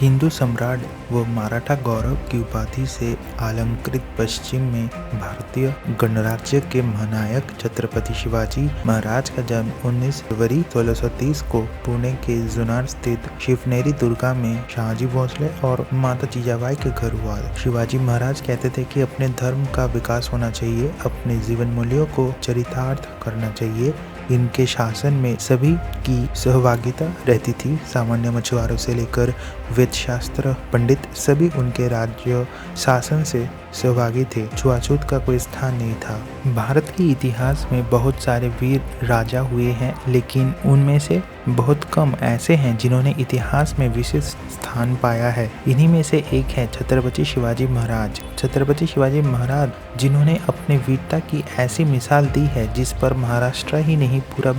हिंदू सम्राट व मराठा गौरव की उपाधि से अलंकृत पश्चिम में भारतीय गणराज्य के महानायक छत्रपति शिवाजी महाराज का जन्म 19 फरवरी 1630 को पुणे के जुन्नर स्थित शिवनेरी दुर्गा में शहाजी भोसले और माता जीजाबाई के घर हुआ। शिवाजी महाराज कहते थे कि अपने धर्म का विकास होना चाहिए, अपने जीवन मूल्यों को चरितार्थ करना चाहिए। इनके शासन में सभी की सहभागिता रहती थी। सामान्य मछुआरों से लेकर वेदशास्त्र पंडित सभी उनके राज्य शासन से सहभागी थे। छुआछूत का कोई स्थान नहीं था। भारत के इतिहास में बहुत सारे वीर राजा हुए हैं, लेकिन उनमें से बहुत कम ऐसे हैं जिन्होंने इतिहास में विशेष स्थान पाया है। इन्हीं में से एक है छत्रपति शिवाजी महाराज। छत्रपति शिवाजी महाराज जिन्होंने अपने वीरता की ऐसी मिसाल दी है जिस पर महाराष्ट्र ही नहीं पूरा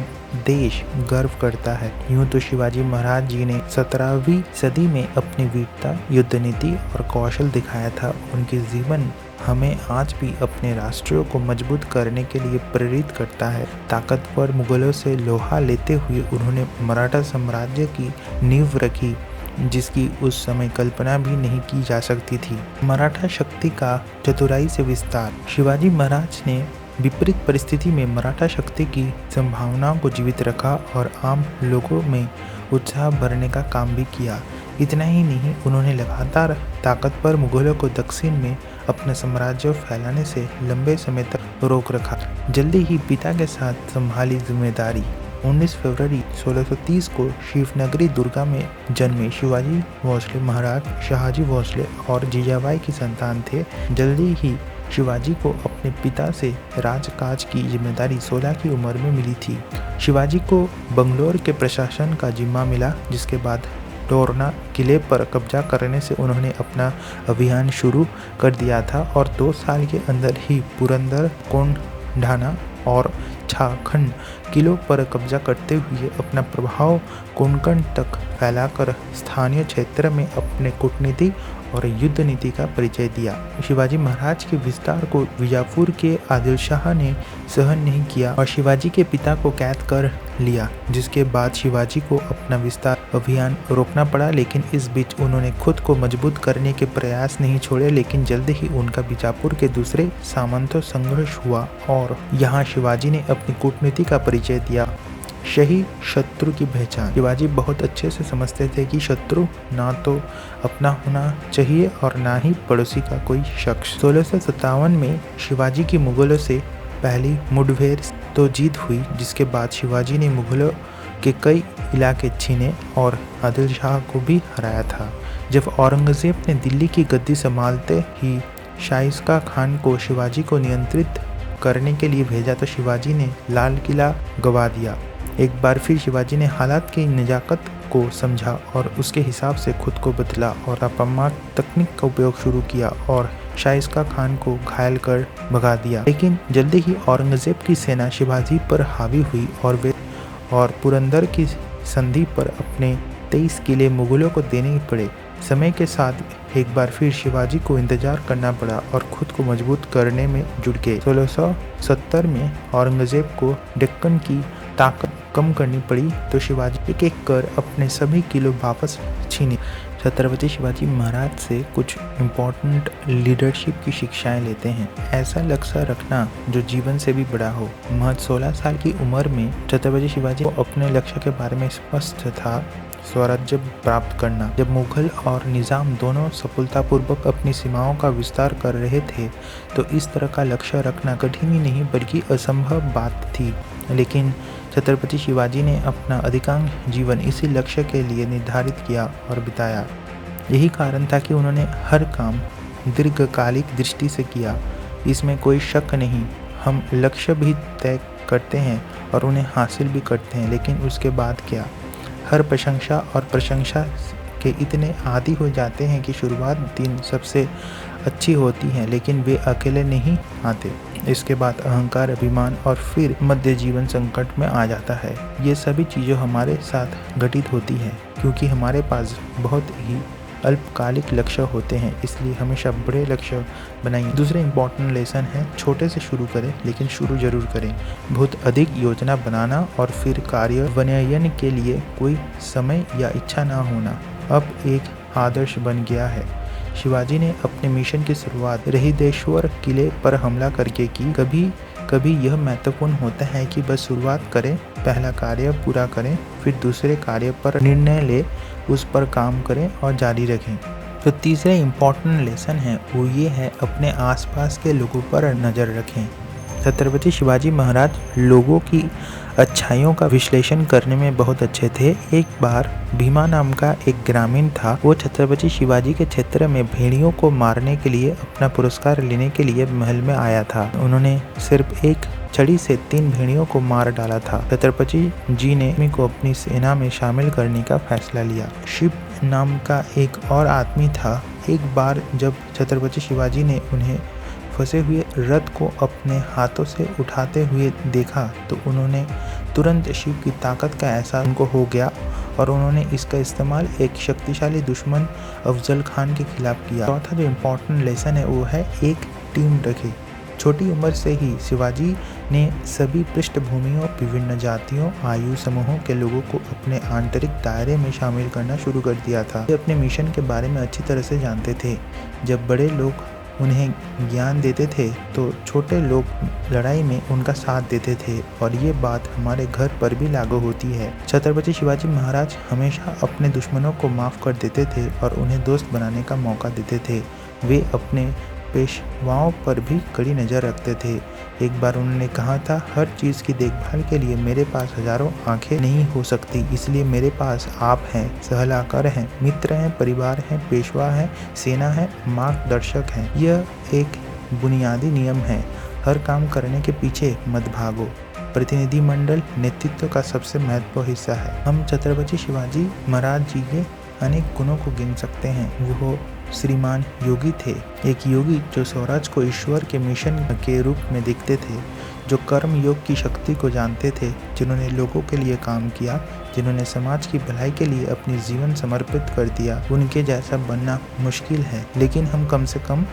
देश गर्व करता है। यूं तो शिवाजी महाराज जी ने 17वीं सदी में अपनी वीरता, युद्ध नीति और कौशल दिखाया था। उनके जीवन हमें आज भी अपने राष्ट्रों को मजबूत करने के लिए प्रेरित करता है। ताकतवर मुगलों से लोहा लेते हुए उन्होंने मराठा साम्राज्य की नींव रखी, जिसकी उस समय कल्पना भी नहीं की जा सकती थी। मराठा शक्ति का चतुराई से विस्तार। शिवाजी महाराज ने विपरीत परिस्थिति में मराठा शक्ति की संभावनाओं को जीवित रखा और आम लोगों में उत्साह भरने का काम भी किया। इतना ही नहीं, उन्होंने लगातार ताकतवर मुगलों को दक्षिण में अपना साम्राज्य फैलाने से लंबे समय तक रोक रखा। जल्दी ही पिता के साथ संभाली जिम्मेदारी। 19 फरवरी 1630 को शिवनगरी दुर्गा में जन्मे शिवाजी भोसले महाराज शहाजी भोसले और जीजाबाई की संतान थे। जल्दी ही शिवाजी को अपने पिता से राजकाज की जिम्मेदारी 16 की उम्र में मिली थी। शिवाजी को बंगलौर के प्रशासन का जिम्मा मिला, जिसके बाद तोरना किले पर कब्जा करने से उन्होंने अपना अभियान शुरू कर दिया था और 2 साल के अंदर ही पुरंदर, कोंढाना और झारखंड किलों पर कब्जा करते हुए अपना प्रभाव कोंकण तक फैलाकर स्थानीय क्षेत्र में अपने कूटनीति और युद्ध नीति का परिचय दिया। शिवाजी महाराज के विस्तार को विजापुर के आदिल शाह ने सहन नहीं किया और शिवाजी के पिता को कैद कर लिया, जिसके बाद शिवाजी को अपना विस्तार अभियान रोकना पड़ा। लेकिन इस बीच उन्होंने खुद को मजबूत करने के प्रयास नहीं छोड़े। लेकिन जल्द ही उनका बीजापुर के दूसरे सामंतों संघर्ष हुआ और यहाँ शिवाजी ने अपनी कूटनीति का परिचय दिया। सही शत्रु की पहचान। शिवाजी बहुत अच्छे से समझते थे कि शत्रु ना तो अपना होना चाहिए और ना ही पड़ोसी का कोई शख्स। 1657 में शिवाजी की मुगलों से पहली मुठभेड़ तो जीत हुई, जिसके बाद शिवाजी ने मुगलों के कई इलाके छीने और आदिल शाह को भी हराया था। जब औरंगजेब ने दिल्ली की गद्दी संभालते ही शाइस्ता खान को शिवाजी को नियंत्रित करने के लिए भेजा तो शिवाजी ने लाल किला गवा दिया। एक बार फिर शिवाजी ने हालात की नजाकत को समझा और उसके हिसाब से खुद को बदला और आक्रामक तकनीक का उपयोग शुरू किया और शाइस्ता खान को घायल कर भगा दिया। लेकिन जल्दी ही औरंगजेब की सेना शिवाजी पर हावी हुई और पुरंदर की संधि पर अपने 23 किले मुगलों को देने पड़े। समय के साथ एक बार फिर शिवाजी को इंतजार करना पड़ा और खुद को मजबूत करने में जुट गए। 1670 में औरंगजेब को डेक्कन की ताकत कम करनी पड़ी तो शिवाजी एक एक कर अपने सभी किले वापस छीने। छत्रपति शिवाजी महाराज से कुछ इम्पोर्टेंट लीडरशिप की शिक्षाएं लेते हैं। ऐसा लक्ष्य रखना जो जीवन से भी बड़ा हो। महज 16 साल की उम्र में छत्रपति शिवाजी को अपने लक्ष्य के बारे में स्पष्ट था, स्वराज्य प्राप्त करना। जब मुगल और निजाम दोनों सफलतापूर्वक अपनी सीमाओं का विस्तार कर रहे थे तो इस तरह का लक्ष्य रखना कठिन ही नहीं बल्कि असंभव बात थी। लेकिन छत्रपति शिवाजी ने अपना अधिकांश जीवन इसी लक्ष्य के लिए निर्धारित किया और बिताया। यही कारण था कि उन्होंने हर काम दीर्घकालिक दृष्टि से किया, इसमें कोई शक नहीं। हम लक्ष्य भी तय करते हैं और उन्हें हासिल भी करते हैं, लेकिन उसके बाद क्या? हर प्रशंसा और प्रशंसा के इतने आदी हो जाते हैं कि शुरुआत दिन सबसे अच्छी होती है, लेकिन वे अकेले नहीं आते। इसके बाद अहंकार, अभिमान और फिर मध्य जीवन संकट में आ जाता है। ये सभी चीज़ें हमारे साथ घटित होती हैं क्योंकि हमारे पास बहुत ही अल्पकालिक लक्ष्य होते हैं, इसलिए हमेशा बड़े लक्ष्य बनाइए। दूसरे इम्पोर्टेंट लेसन है, छोटे से शुरू करें लेकिन शुरू जरूर करें। बहुत अधिक योजना बनाना और फिर कार्यान्वयन के लिए कोई समय या इच्छा ना होना। अब एक आदर्श बन गया है। शिवाजी ने अपने मिशन की शुरुआत बृहदेश्वर किले पर हमला करके की। कभी कभी यह महत्वपूर्ण होता है कि बस शुरुआत करें, पहला कार्य पूरा करें, फिर दूसरे कार्य पर निर्णय ले, उस पर काम करें और जारी रखें। तो तीसरा इम्पोर्टेंट लेसन है वो ये है, अपने आसपास के लोगों पर नज़र रखें। छत्रपति शिवाजी महाराज लोगों की अच्छाइयों का विश्लेषण करने में बहुत अच्छे थे। एक बार भीमा नाम का एक ग्रामीण था। वो छत्रपति शिवाजी के क्षेत्र में भेड़ियों को मारने के लिए अपना पुरस्कार लेने के लिए महल में आया था। उन्होंने सिर्फ एक छड़ी से 3 भेड़ियों को मार डाला था। छत्रपति जी ने आदमी को अपनी सेना में शामिल करने का फैसला लिया। शिव नाम का एक और आदमी था। एक बार जब छत्रपति शिवाजी ने उन्हें फंसे हुए रथ को अपने हाथों से उठाते हुए देखा तो उन्होंने तुरंत शिव की ताकत का एहसास उनको हो गया और उन्होंने इसका इस्तेमाल एक शक्तिशाली दुश्मन अफजल खान के खिलाफ किया। चौथा जो इम्पोर्टेंट लेसन है वो है एक टीम रखें। छोटी उम्र से ही शिवाजी ने सभी पृष्ठभूमियों, विभिन्न जातियों, आयु समूहों के लोगों को अपने आंतरिक दायरे में शामिल करना शुरू कर दिया था। वे अपने मिशन के बारे में अच्छी तरह से जानते थे। जब बड़े लोग उन्हें ज्ञान देते थे तो छोटे लोग लड़ाई में उनका साथ देते थे और ये बात हमारे घर पर भी लागू होती है। छत्रपति शिवाजी महाराज हमेशा अपने दुश्मनों को माफ़ कर देते थे और उन्हें दोस्त बनाने का मौका देते थे। वे अपने पेशवाओं पर भी कड़ी नज़र रखते थे। एक बार उन्होंने कहा था, हर चीज़ की देखभाल के लिए मेरे पास हजारों आंखें नहीं हो सकती, इसलिए मेरे पास आप हैं, सलाहकार हैं, मित्र हैं, परिवार हैं, पेशवा हैं, सेना है, मार्गदर्शक हैं। यह एक बुनियादी नियम है। हर काम करने के पीछे मत भागो। प्रतिनिधिमंडल नेतृत्व का सबसे महत्वपूर्ण हिस्सा है। हम छत्रपति शिवाजी महाराज जी के अनेक गुणों को गिन सकते हैं। वो श्रीमान योगी थे, एक योगी जो स्वराज को ईश्वर के मिशन के रूप में देखते थे, जो कर्म योग की शक्ति को जानते थे, जिन्होंने लोगों के लिए काम किया, जिन्होंने समाज की भलाई के लिए अपनी जीवन समर्पित कर दिया। उनके जैसा बनना मुश्किल है, लेकिन हम कम से कम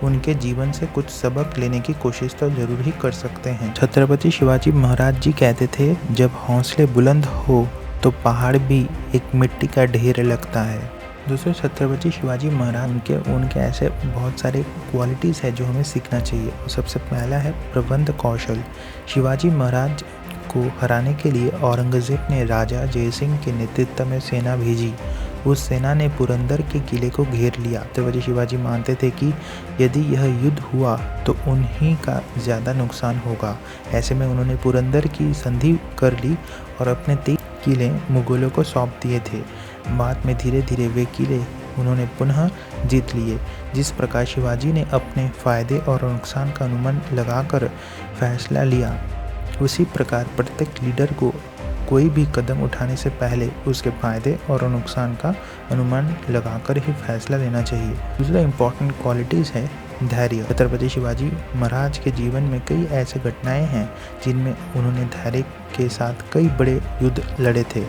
उनके जीवन से कुछ सबक लेने की कोशिश तो जरूर ही कर सकते हैं। छत्रपति शिवाजी महाराज जी कहते थे, जब हौसले बुलंद हो तो पहाड़ भी एक मिट्टी का ढेर लगता है। दोस्तों, छत्रपति शिवाजी महाराज उनके ऐसे बहुत सारे क्वालिटीज़ है जो हमें सीखना चाहिए। सबसे पहला है प्रबंध कौशल। शिवाजी महाराज को हराने के लिए औरंगजेब ने राजा जयसिंह के नेतृत्व में सेना भेजी। उस सेना ने पुरंदर के किले को घेर लिया। छत्रपति शिवाजी मानते थे कि यदि यह युद्ध हुआ तो उन्हीं का ज़्यादा नुकसान होगा। ऐसे में उन्होंने पुरंदर की संधि कर ली और अपने 3 किले मुगलों को सौंप दिए थे। बाद में धीरे धीरे वे किले उन्होंने पुनः जीत लिए। जिस प्रकार शिवाजी ने अपने फायदे और नुकसान का अनुमान लगाकर फैसला लिया, उसी प्रकार प्रत्येक लीडर को कोई भी कदम उठाने से पहले उसके फायदे और नुकसान का अनुमान लगाकर ही फैसला लेना चाहिए। दूसरा इम्पोर्टेंट क्वालिटीज़ है धैर्य। छत्रपति शिवाजी महाराज के जीवन में कई ऐसे घटनाएं हैं जिनमें उन्होंने धैर्य के साथ कई बड़े युद्ध लड़े थे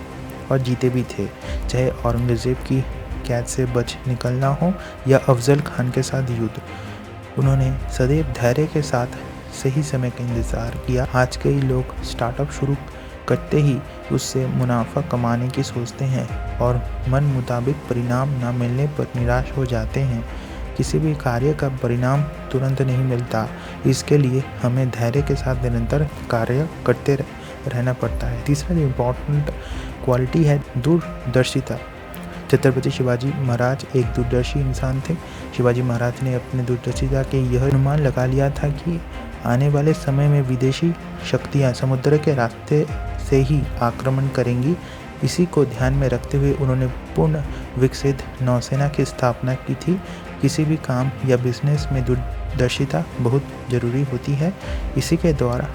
और जीते भी थे। चाहे औरंगजेब की कैद से बच निकलना हो या अफजल खान के साथ युद्ध, उन्होंने सदैव धैर्य के साथ सही समय का इंतज़ार किया। आज कई लोग स्टार्टअप शुरू करते ही उससे मुनाफा कमाने की सोचते हैं और मन मुताबिक परिणाम न मिलने पर निराश हो जाते हैं। किसी भी कार्य का परिणाम तुरंत नहीं मिलता, इसके लिए हमें धैर्य के साथ निरंतर कार्य करते रहना पड़ता है। तीसरा जो इम्पोर्टेंट क्वालिटी है दूरदर्शिता। छत्रपति शिवाजी महाराज एक दूरदर्शी इंसान थे। शिवाजी महाराज ने अपने दूरदर्शिता के यह अनुमान लगा लिया था कि आने वाले समय में विदेशी शक्तियां समुद्र के रास्ते से ही आक्रमण करेंगी। इसी को ध्यान में रखते हुए उन्होंने पूर्ण विकसित नौसेना की स्थापना की थी। किसी भी काम या बिजनेस में दूरदर्शिता बहुत ज़रूरी होती है। इसी के द्वारा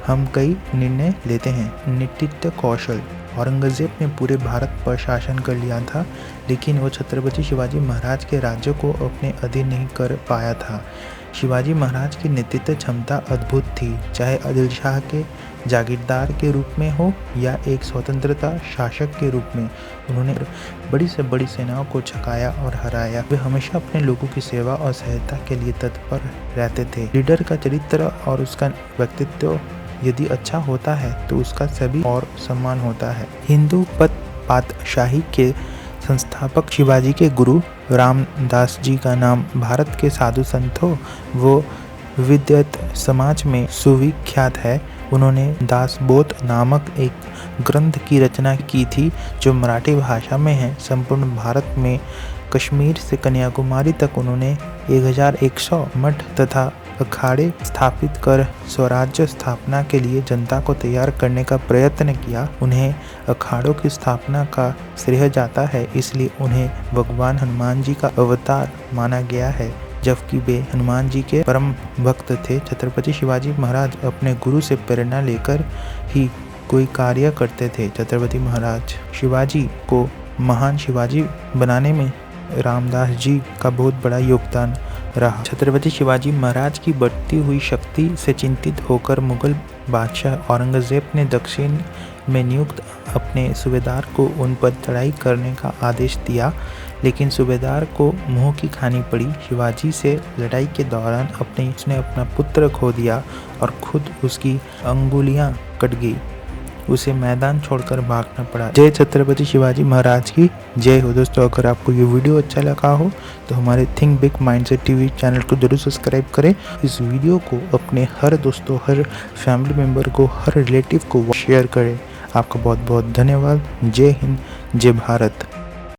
हम कई निर्णय लेते हैं। नेतृत्व कौशल। औरंगजेब ने पूरे भारत पर शासन कर लिया था, लेकिन वो छत्रपति शिवाजी महाराज के राज्य को अपने अधीन नहीं कर पाया था। शिवाजी महाराज की नेतृत्व क्षमता अद्भुत थी, चाहे आदिल शाह के जागीरदार के रूप में हो या एक स्वतंत्रता शासक के रूप में। उन्होंने बड़ी से बड़ी सेनाओं को छकाया और हराया। वे हमेशा अपने लोगों की सेवा और सहायता के लिए तत्पर रहते थे। लीडर का चरित्र और उसका व्यक्तित्व यदि अच्छा होता है तो उसका सभी और सम्मान होता है। हिंदू पातशाही के संस्थान संस्थापक शिवाजी के गुरु रामदास जी का नाम भारत के साधु संतों व विद्वत समाज में सुविख्यात है। उन्होंने दासबोध नामक एक ग्रंथ की रचना की थी जो मराठी भाषा में है। संपूर्ण भारत में कश्मीर से कन्याकुमारी तक उन्होंने 1100 मठ तथा अखाड़े स्थापित कर स्वराज्य स्थापना के लिए जनता को तैयार करने का प्रयत्न किया। उन्हें अखाड़ों की स्थापना का श्रेय जाता है, इसलिए उन्हें भगवान हनुमान जी का अवतार माना गया है, जबकि वे हनुमान जी के परम भक्त थे। छत्रपति शिवाजी महाराज अपने गुरु से प्रेरणा लेकर ही कोई कार्य करते थे। छत्रपति महाराज शिवाजी को महान शिवाजी बनाने में रामदास जी का बहुत बड़ा योगदान रहा। छत्रपति शिवाजी महाराज की बढ़ती हुई शक्ति से चिंतित होकर मुगल बादशाह औरंगजेब ने दक्षिण में नियुक्त अपने सूबेदार को उन पर चढ़ाई करने का आदेश दिया, लेकिन सूबेदार को मुंह की खानी पड़ी। शिवाजी से लड़ाई के दौरान उसने अपना पुत्र खो दिया और खुद उसकी अंगुलियां कट गई। उसे मैदान छोड़कर भागना पड़ा। जय छत्रपति शिवाजी महाराज की जय हो। दोस्तों, अगर आपको ये वीडियो अच्छा लगा हो तो हमारे think big mindset TV channel को जरूर सब्सक्राइब करें। इस वीडियो को अपने हर दोस्तों, हर फैमिली मेम्बर को, हर रिलेटिव को शेयर करें। आपका बहुत बहुत धन्यवाद। जय हिंद, जय भारत।